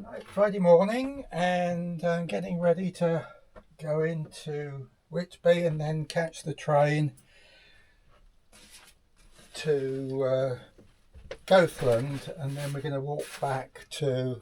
Right, Friday morning, and I'm getting ready to go into Whitby and then catch the train to Gothland, and then we're going to walk back to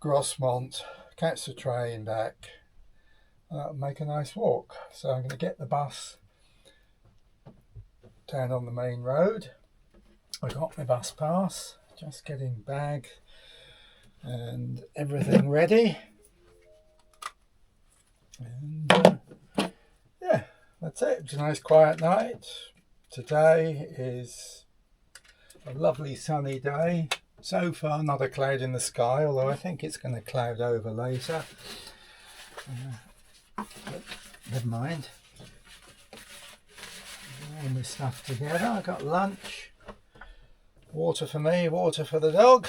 Grossmont, catch the train back, make a nice walk. So I'm going to get the bus down on the main road. I got my bus pass, just getting bag and everything ready. And yeah, that's it. It's a nice quiet night. Today is a lovely sunny day. So far, not a cloud in the sky, although I think it's going to cloud over later. But never mind. All my stuff together. I got lunch, water for me, water for the dog.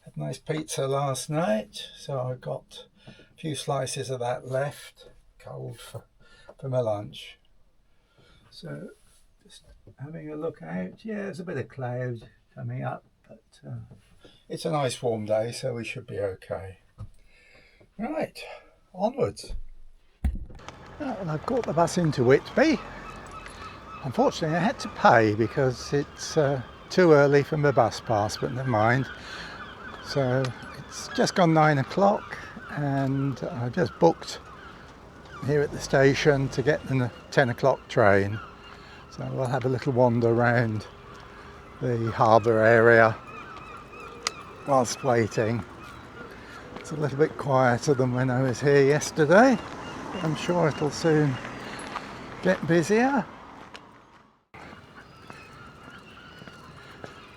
Had nice pizza last night, so I got a few slices of that left, cold for my lunch. So just having a look out. Yeah, there's a bit of cloud coming up, but it's a nice warm day, so we should be okay. Right, onwards. Well, I've caught the bus into Whitby. Unfortunately, I had to pay because it's too early for my bus pass, but never mind. So it's just gone 9 o'clock, and I've just booked here at the station to get the 10 o'clock train. So we'll have a little wander around the harbour area whilst waiting. It's a little bit quieter than when I was here yesterday. I'm sure it'll soon get busier.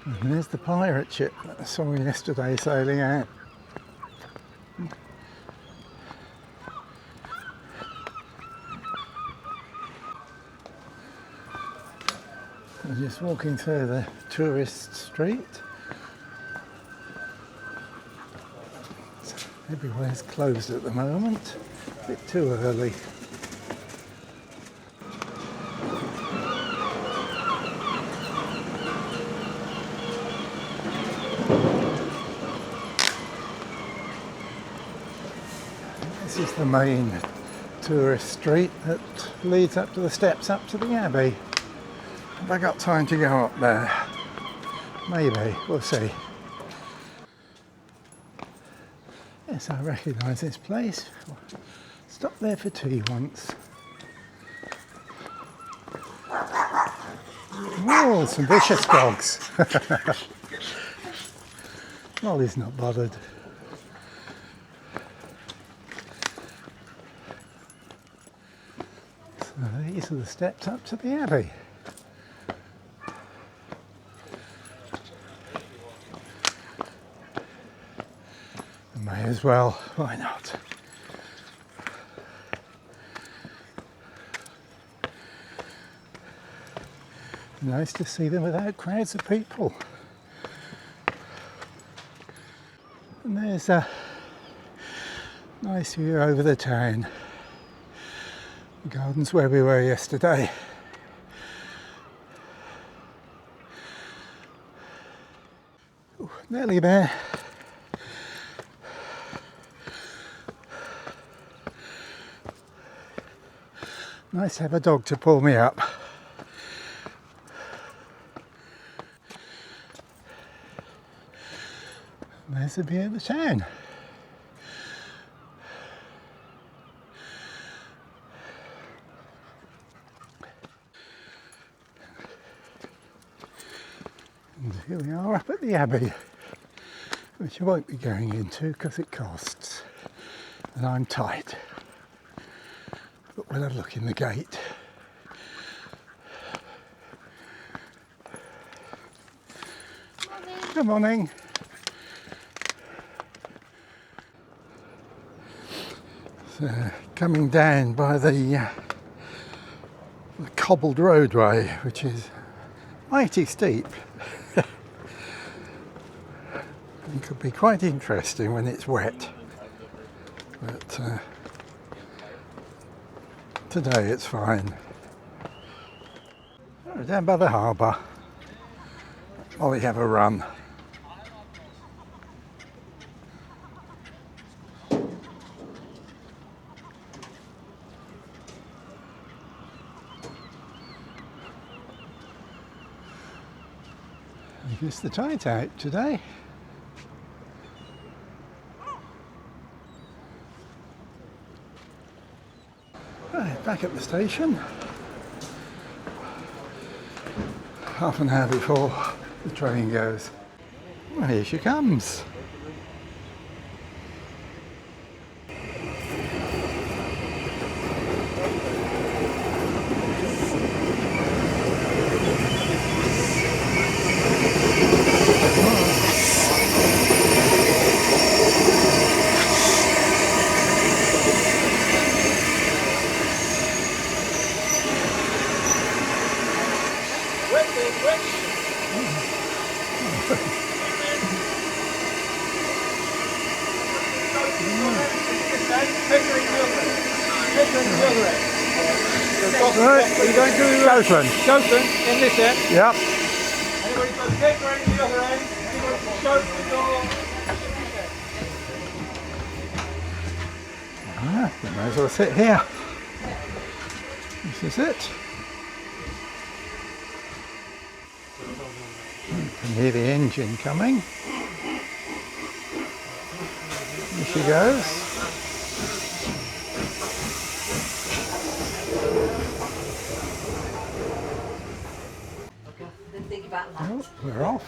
And there's the pirate ship that I saw yesterday sailing out. I'm just walking through the tourist street. Everywhere's closed at the moment. A bit too early. This is the main tourist street that leads up to the steps up to the Abbey. Have I got time to go up there? Maybe, we'll see. Yes, I recognise this place. Stopped there for tea once. Oh, some vicious dogs. Molly's not bothered. So these are the steps up to the Abbey. May as well, why not? Nice to see them without crowds of people. And there's a nice view over the town. The gardens where we were yesterday. Ooh, nearly there. Nice to have a dog to pull me up. There's the view of the town. And here we are up at the Abbey, which I won't be going into because it costs, and I'm tight. But we'll have a look in the gate. Good morning. So, coming down by the cobbled roadway, which is mighty steep. It could be quite interesting when it's wet, but today it's fine. Oh, down by the harbour while we have a run. I missed the tide out today. Right, back at the station. Half an hour before the train goes. Well, here she comes. Right, are you going to Open. Chopin in this end? Yep. Anybody got Pickering in the other end? Anybody got Chopin or We might as well sit here. This is it. You can hear the engine coming. Here she goes. Didn't think about that. Oh, we're off.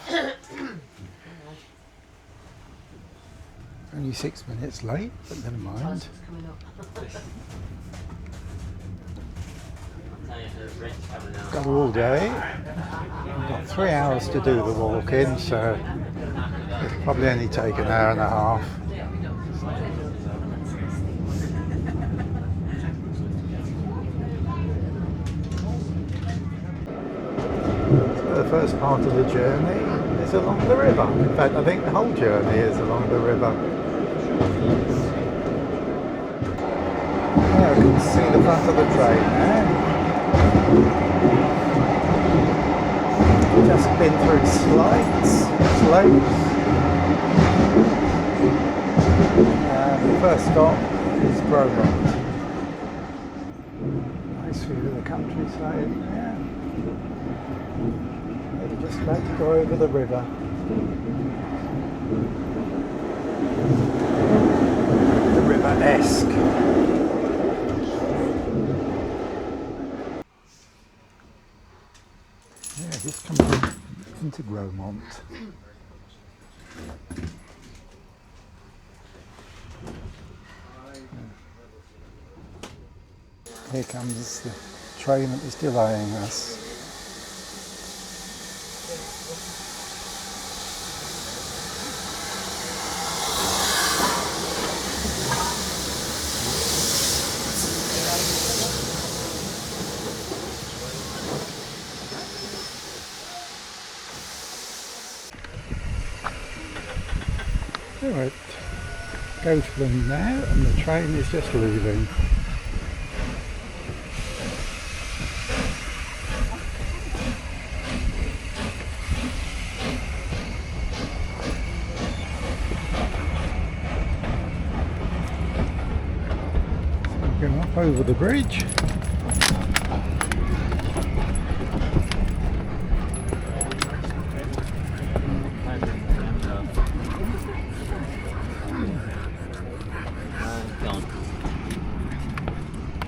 Only 6 minutes late, but never mind. Coming up. Got all day. We've got 3 hours to do the walk-in, so it'll probably only take an hour and a half. So the first part of the journey is along the river. In fact, I think the whole journey is along the river. There, I can see the front of the train now. Just been through slopes. And the first stop is Grosmont. Nice view of the countryside. Yeah. We're just about to go over the river. The River Esk. Yeah, just coming into Grosmont. Here comes the train that was delaying us. We're at Ghostland now, and the train is just leaving. So we're going up over the bridge.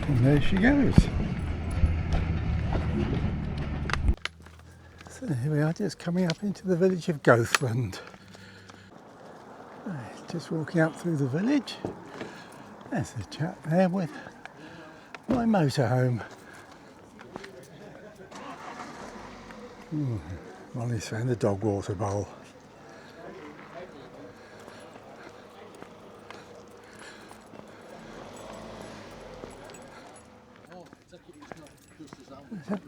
And there she goes. So here we are, just coming up into the village of Ghostland. Right, just walking up through the village. There's the chap there with my motorhome. Molly's found a dog water bowl.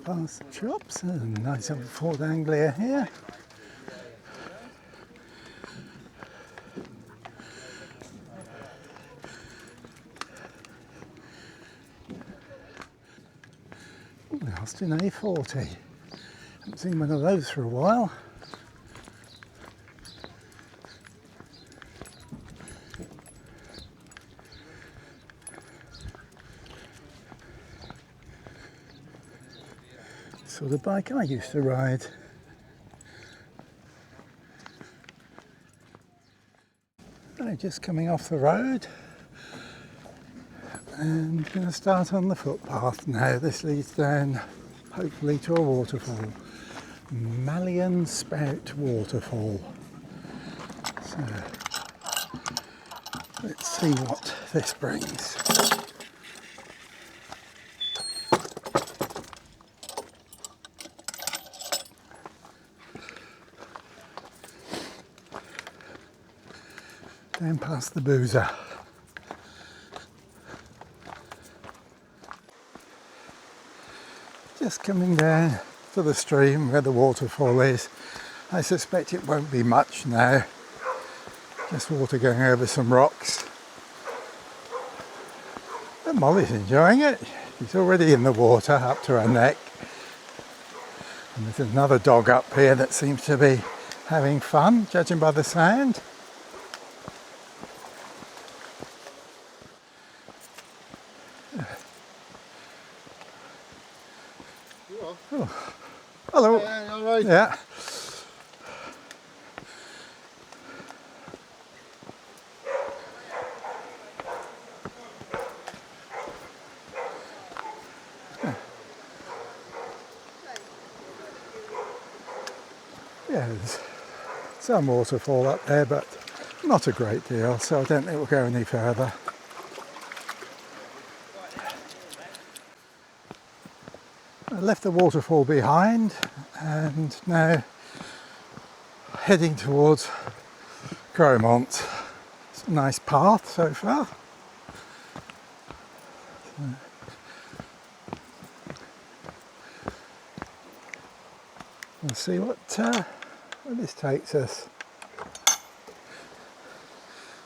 Past the shops, a nice old Ford Anglia here. Austin A40. Haven't seen one of those for a while. Sort of bike I used to ride. just coming off the road and going to start on the footpath now. This leads down hopefully to a waterfall. Mallion Spout Waterfall. So let's see what this brings. Down past the boozer. Just coming down to the stream where the waterfall is. I suspect it won't be much now. Just water going over some rocks. But Molly's enjoying it. She's already in the water up to her neck. And there's another dog up here that seems to be having fun, judging by the sound. Oh. Hello. Yeah, all right. Yeah. Yeah, there's some waterfall up there, but not a great deal, so I don't think we'll go any further. I left the waterfall behind and now heading towards Gromont. It's a nice path so far. We'll see where this takes us.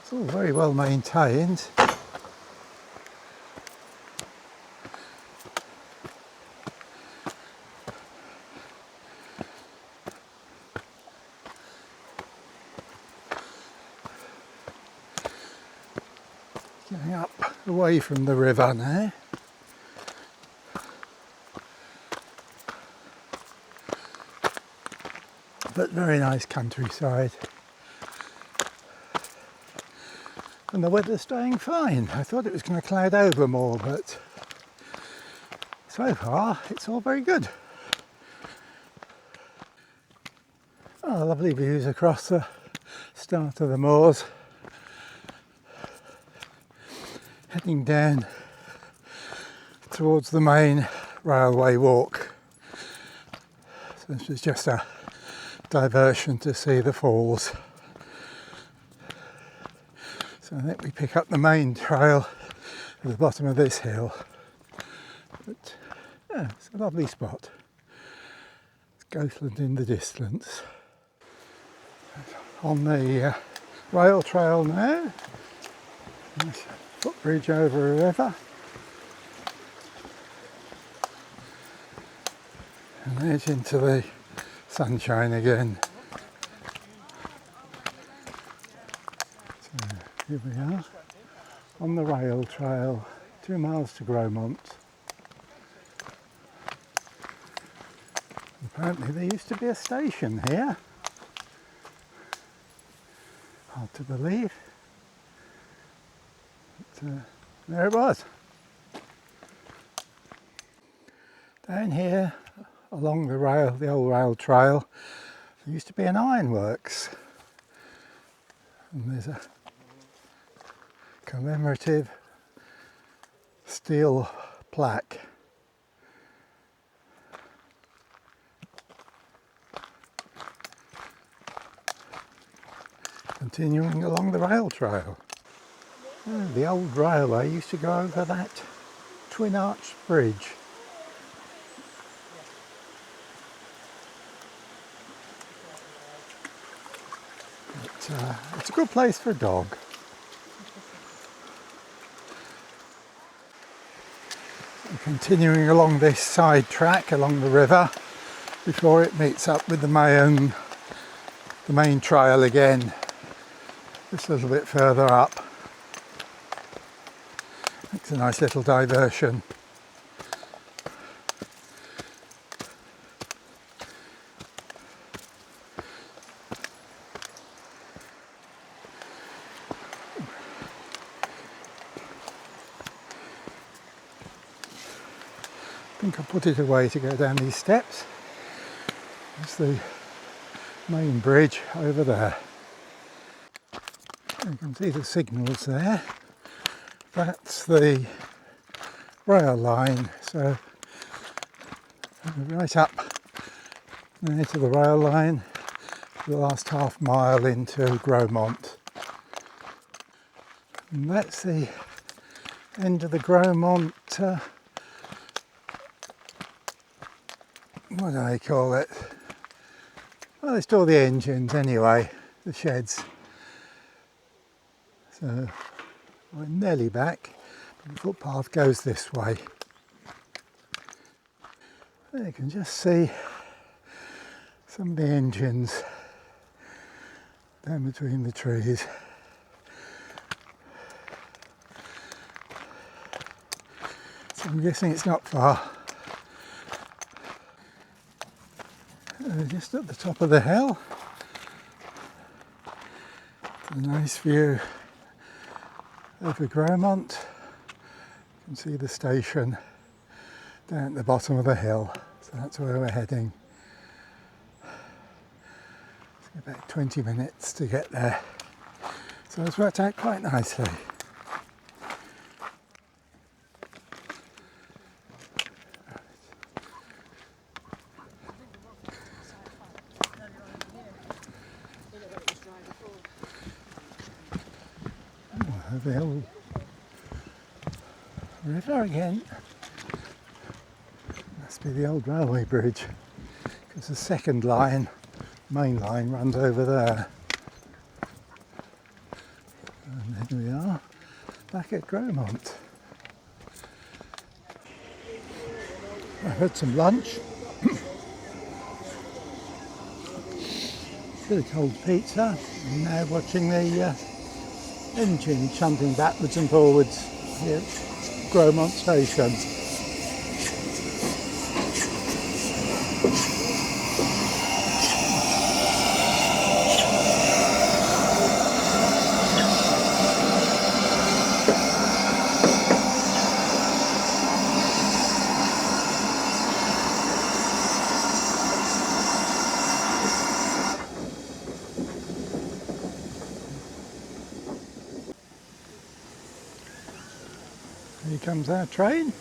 It's all very well maintained. Going up away from the river now. But very nice countryside. And the weather's staying fine. I thought it was going to cloud over more, but so far it's all very good. Oh, lovely views across the start of the moors. Heading down towards the main railway walk. So this was just a diversion to see the falls. So I think we pick up the main trail at the bottom of this hill. But yeah, it's a lovely spot. It's Ghostland in the distance. On the rail trail now. Nice footbridge over a river. And there's into the sunshine again. So here we are on the rail trail, 2 miles to Gromont. Apparently there used to be a station here. Hard to believe. But, there it was. Down here along the rail, the old rail trail, there used to be an ironworks. And there's a commemorative steel plaque. Continuing along the rail trail. Oh, the old railway used to go over that twin arch bridge. But, it's a good place for a dog. Continuing along this side track along the river before it meets up with the main trail again, just a little bit further up. It's a nice little diversion. think I put it away to go down these steps. It's the main bridge over there. You can see the signals there. That's the rail line, so right up there to the rail line, the last half mile into Gromont. And that's the end of the Gromont, what do they call it? Well, they store the engines anyway, the sheds. So we're nearly back, but the footpath goes this way. There you can just see some of the engines down between the trees. So I'm guessing it's not far. Just at the top of the hill. It's a nice view over Gromont. You can see the station down at the bottom of the hill. So that's where we're heading. It's about 20 minutes to get there. So it's worked out quite nicely. The old river again. Must be the old railway bridge, because the second line, main line, runs over there. And here we are, back at Gromont. I had some lunch. Bit of cold pizza, and now watching the engine shunting backwards and forwards here at Gromont Station. Here comes our train.